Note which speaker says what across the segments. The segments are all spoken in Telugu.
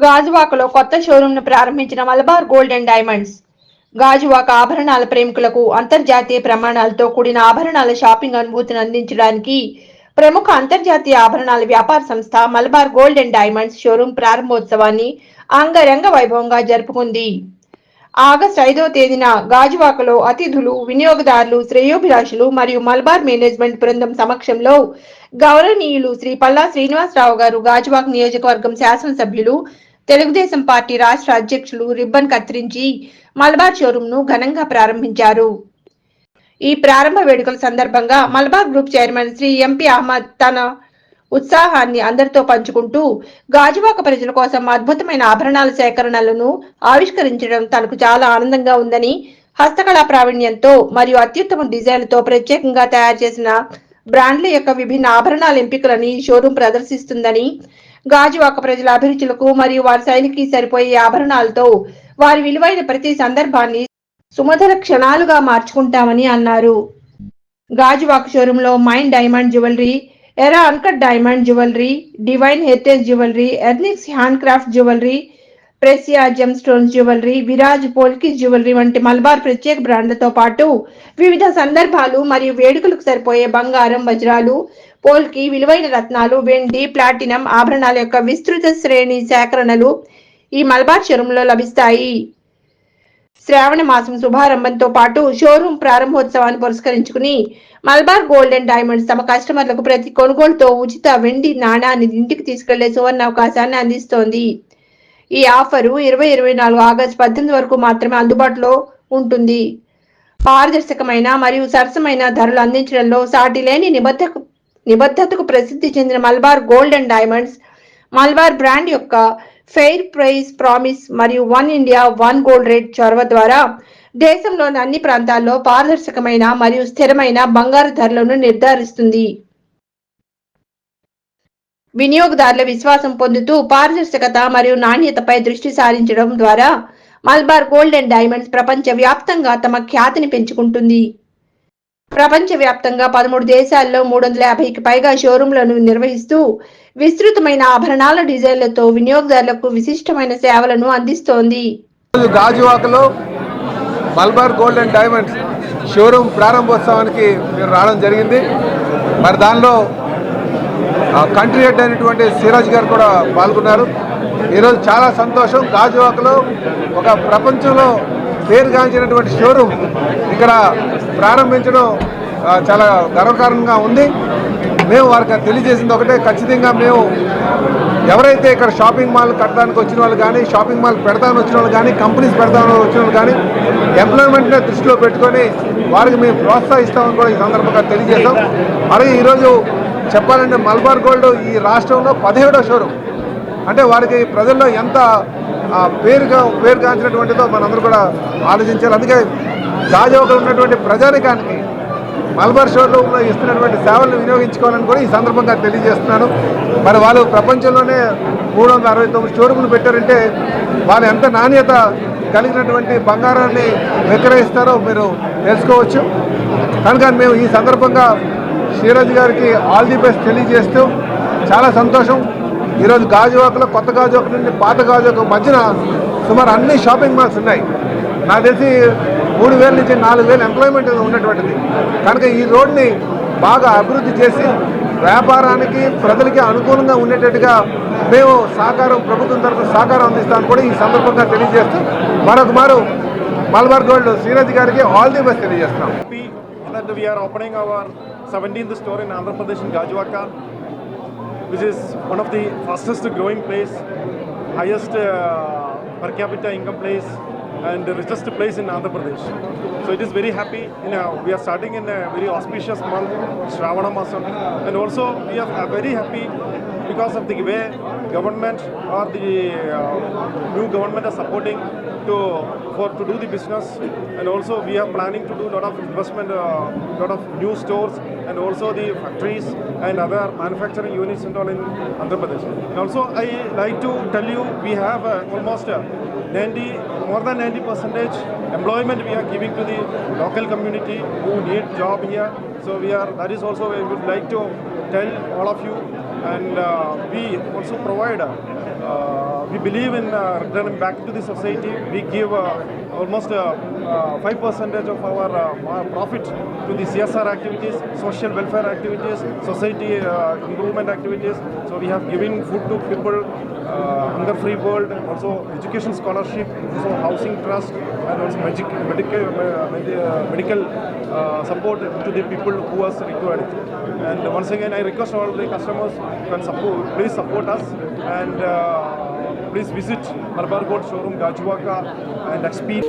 Speaker 1: గాజువాకలో కొత్త షోరూంను ప్రారంభించిన Malabar gold and diamonds. Gajuwaka ఆభరణాల ప్రేమికులకు అంతర్జాతీయ ప్రమాణాలతో కూడిన ఆభరణాల షాపింగ్ అనుభూతిని అందించడానికి ప్రముఖ అంతర్జాతీయ ఆభరణాల వ్యాపార సంస్థ Malabar gold and diamonds showroom ప్రారంభోత్సవాన్ని అంగరంగ వైభవంగా జరుపుకుంది. ఆగస్టు 5వ తేదీన గాజువాకలో అతిథులు, వినియోగదారులు, శ్రేయోభిలాషులు మరియు మలబార్ మేనేజ్మెంట్ బృందం సమక్షంలో గౌరవనీయులు శ్రీ పల్లా శ్రీనివాసరావు గారు, గాజువాక నియోజకవర్గం శాసనసభ్యులు, తెలుగుదేశం పార్టీ రాష్ట్ర అధ్యక్షులు రిబ్బన్ కత్తిరించి మలబార్ షోరూంను ఘనంగా ప్రారంభించారు. ఈ ప్రారంభ వేడుకల సందర్భంగా Malabar group chairman Shri MP Ahmed తన ఉత్సాహాన్ని అందరితో పంచుకుంటూ గాజువాక ప్రజల కోసం అద్భుతమైన ఆభరణాల సేకరణలను ఆవిష్కరించడం తనకు చాలా ఆనందంగా ఉందని, హస్తకళా ప్రావీణ్యంతో మరియు అత్యుత్తమ డిజైన్లతో ప్రత్యేకంగా తయారు చేసిన బ్రాండ్ల యొక్క విభిన్న ఆభరణాల ఎంపికలని షోరూం ప్రదర్శిస్తుందని, గాజువాక ప్రజల అభిరుచులకు మరియు వారి శైలికి సరిపోయే ఆభరణాలతో వారి విలువైన ప్రతి సందర్భాన్ని సుమధుర క్షణాలుగా మార్చుకుంటామని అన్నారు. గాజువాక షోరూంలో mind diamond jewellery, era uncut diamond jewellery, divine heritage jewellery, ethnics hand craft jewellery, precia gem stones jewellery, Viraj polkis jewellery వంటి మలబార్ ప్రత్యేక బ్రాండ్లతో పాటు వివిధ సందర్భాలు మరియు వేడుకలకు సరిపోయే బంగారం, వజ్రాలు, పోల్కి, విలువైన రత్నాలు, వెండి, ప్లాటినం ఆభరణాల యొక్క విస్తృత శ్రేణి సేకరణలు ఈ మలబార్ షోరూంలో లభిస్తాయి. శ్రావణ మాసం శుభారంభంతో పాటు షోరూం ప్రారంభోత్సవాన్ని పురస్కరించుకుని మలబార్ గోల్డ్ అండ్ డైమండ్స్ తమ కస్టమర్లకు ప్రతి కొనుగోలుతో ఉచిత వెండి నాణాన్ని ఇంటికి తీసుకెళ్లే సువర్ణ అవకాశాన్ని అందిస్తోంది. ఈ ఆఫరు 2024 ఆగస్టు 18 వరకు మాత్రమే అందుబాటులో ఉంటుంది. పారదర్శకమైన మరియు సరసమైన ధరలు అందించడంలో సాటి లేని నిబద్ధతకు ప్రసిద్ధి చెందిన Malabar gold and diamonds Malabar brand యొక్క ఫెయిర్ ప్రైస్ ప్రామిస్ మరియు one India one gold rate చొరవ ద్వారా దేశంలోని అన్ని ప్రాంతాల్లో పారదర్శకమైన మరియు స్థిరమైన బంగారు ధరలను నిర్ధారిస్తుంది. వినియోగదారుల విశ్వాసం పొందుతూ పారదర్శకత మరియు నాణ్యతపై దృష్టి సారించడం ద్వారా మలబార్ గోల్డ్ అండ్ డైమండ్స్ ప్రపంచ వ్యాప్తంగా తమ ఖ్యాతిని పెంచుకుంటుంది. ప్రపంచవ్యాప్తంగా 13 దేశాల్లో 350కి పైగా షోరూంలను నిర్వహిస్తూ విస్తృతమైన ఆభరణాల డిజైన్లతో వినియోగదారులకు విశిష్టమైన సేవలను అందిస్తోంది.
Speaker 2: గాజువాకలో Malabar gold and diamonds showroom ప్రారంభోత్సవానికి మీరు రావడం జరిగింది. మరి దానిలో కంట్రీ హెడ్ అయినటువంటి సిరాజ్ గారు కూడా పాల్గొన్నారు. ఈరోజు చాలా సంతోషం. గాజువాకలో ఒక ప్రపంచంలో పేరుగాంచినటువంటి షోరూం ఇక్కడ ప్రారంభించడం చాలా గర్వకారణంగా ఉంది. మేము వారికి తెలియజేసింది ఒకటే, ఖచ్చితంగా మేము ఎవరైతే ఇక్కడ షాపింగ్ మాల్ కట్టడానికి వచ్చిన వాళ్ళు కానీ, షాపింగ్ మాల్ పెడతామని వచ్చిన వాళ్ళు కానీ, కంపెనీస్ పెడతామని వచ్చిన వాళ్ళు కానీ ఎంప్లాయ్మెంట్ని దృష్టిలో పెట్టుకొని వారికి మేము ప్రోత్సహిస్తామని కూడా ఈ సందర్భంగా తెలియజేస్తాం. అలాగే ఈరోజు చెప్పాలంటే మలబార్ గోల్డ్ ఈ రాష్ట్రంలో 17వ షోరూం, అంటే వారికి ప్రజల్లో ఎంత పేరుగాంచినటువంటిదో మనందరూ కూడా ఆలోచించాలి. అందుకే గాజువాకలో ఉన్నటువంటి ప్రజానికానికి మలబార్ షోరూంలో ఇస్తున్నటువంటి సేవలను వినియోగించుకోవాలని కూడా ఈ సందర్భంగా తెలియజేస్తున్నాను. మరి వాళ్ళు ప్రపంచంలోనే 369 షోరూములు పెట్టారంటే వాళ్ళు ఎంత నాణ్యత కలిగినటువంటి బంగారాన్ని విక్రయిస్తారో మీరు తెలుసుకోవచ్చు. కనుక మేము ఈ సందర్భంగా శ్రీరాజ్ గారికి ఆల్ ది బెస్ట్ తెలియజేస్తూ చాలా సంతోషం. ఈరోజు గాజువాకలో కొత్త గాజువాక నుండి పాత గాజువాక మధ్యన సుమారు అన్ని షాపింగ్ మాల్స్ ఉన్నాయి. నాకు తెలిసి 3,000 నుంచి 4,000 ఎంప్లాయ్మెంట్ ఉన్నటువంటిది. కనుక ఈ రోడ్ని బాగా అభివృద్ధి చేసి వ్యాపారానికి ప్రజలకి అనుకూలంగా ఉండేటట్టుగా మేము ప్రభుత్వం తరఫున సహకారం అందిస్తామని కూడా ఈ సందర్భంగా తెలియజేస్తూ మరొక మారు మలబార్ గోల్డ్ శ్రీరాజ్ గారికి ఆల్ ది బెస్ట్ తెలియజేస్తున్నాం.
Speaker 3: We are opening our 17th store in Andhra Pradesh in Gajuwaka, which is one of the fastest growing place, highest per capita income place and the richest place in Andhra Pradesh. So it is very happy. We are starting in a very auspicious month, Shravana Masam, and also we are very happy because of the way government or the new government are supporting to do the business, and also we are planning to do a lot of investment, lot of new stores and also the factories and other manufacturing units and all in Andhra Pradesh. And also I like to tell you we have almost more than 90% employment we are giving to the local community who need job here. So that is also we would like to tell all of you and we also provide. We believe in returning back to the society. We give almost 5% of our profit to the CSR activities, social welfare activities, society improvement activities. So we have given food to people, hunger-free world, also education scholarship, also housing trust, and also medical support to the people who are required. And once again, I request all the customers can please support us, and please visit Malabar Gold Showroom Gajuwaka and experience.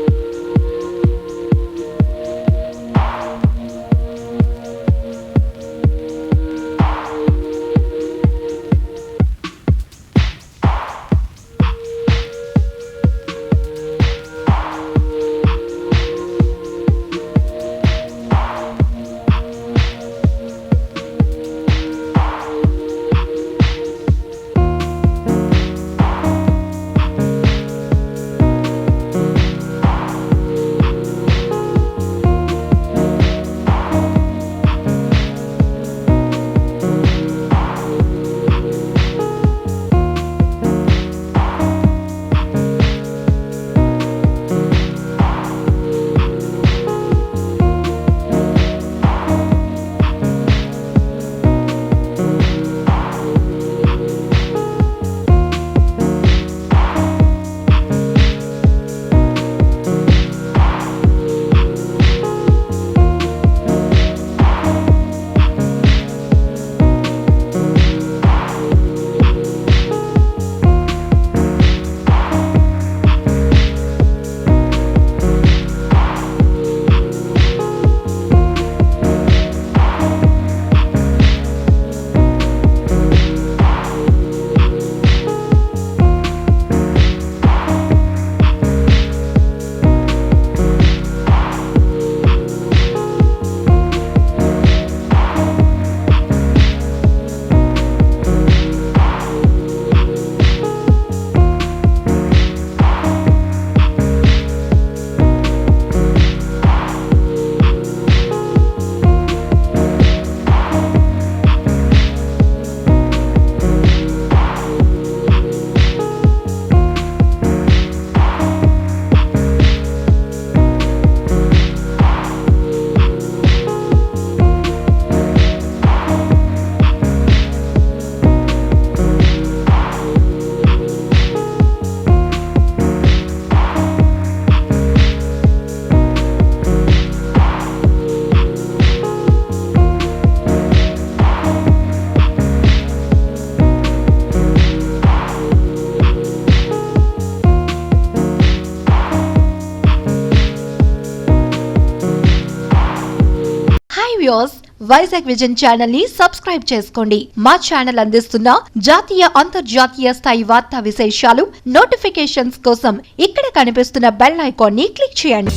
Speaker 4: Viewers, Vizag vision channel ని సబ్స్క్రైబ్ చేసుకోండి. మా ఛానల్ అందిస్తున్న జాతీయ అంతర్జాతీయ స్థాయి వార్తా విశేషాలు నోటిఫికేషన్స్ కోసం ఇక్కడ కనిపిస్తున్న బెల్ ఐకాన్ ని క్లిక్ చేయండి.